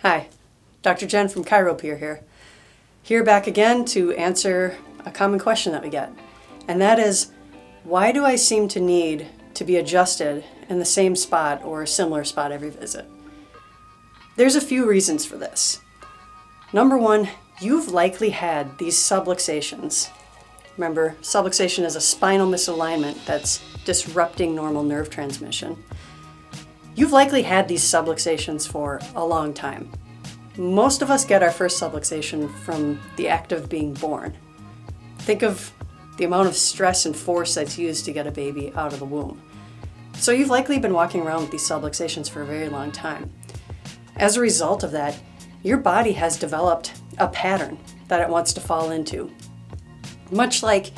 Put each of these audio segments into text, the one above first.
Hi, Dr. Jen from ChiroPure here. Here back again to answer a common question that we get. And that is, why do I seem to need to be adjusted in the same spot or a similar spot every visit? There's a few reasons for this. Number one, you've likely had these subluxations. Remember, subluxation is a spinal misalignment that's disrupting normal nerve transmission. You've likely had these subluxations for a long time. Most of us get our first subluxation from the act of being born. Think of the amount of stress and force that's used to get a baby out of the womb. So you've likely been walking around with these subluxations for a very long time. As a result of that, your body has developed a pattern that it wants to fall into. Much like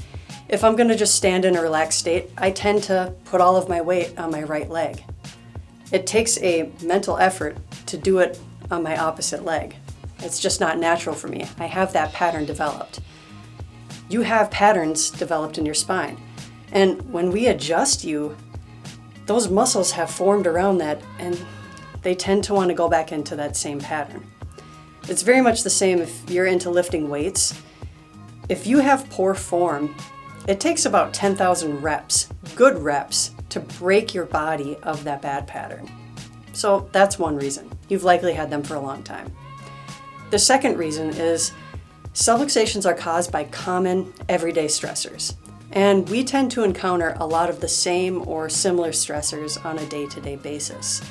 if I'm going to just stand in a relaxed state, I tend to put all of my weight on my right leg. It takes a mental effort to do it on my opposite leg. It's just not natural for me. I have that pattern developed. You have patterns developed in your spine. And when we adjust you, those muscles have formed around that and they tend to want to go back into that same pattern. It's very much the same if you're into lifting weights. If you have poor form, it takes about 10,000 reps, good reps, to break your body of that bad pattern. So that's one reason. You've likely had them for a long time. The second reason is subluxations are caused by common everyday stressors. And we tend to encounter a lot of the same or similar stressors on a day-to-day basis.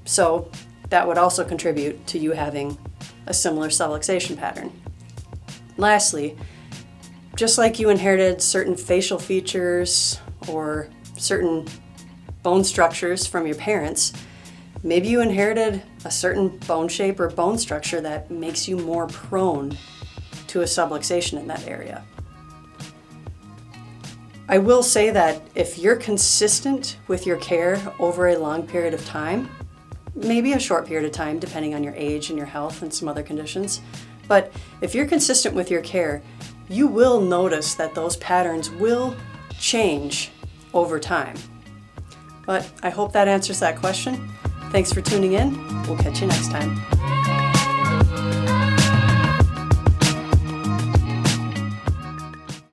So that would also contribute to you having a similar subluxation pattern. Lastly, just like you inherited certain facial features or certain bone structures from your parents, maybe you inherited a certain bone shape or bone structure that makes you more prone to a subluxation in that area. I will say that if you're consistent with your care over a long period of time, maybe a short period of time depending on your age and your health and some other conditions, but if you're consistent with your care, you will notice that those patterns will change over time. But I hope that answers that question. Thanks for tuning in. We'll catch you next time.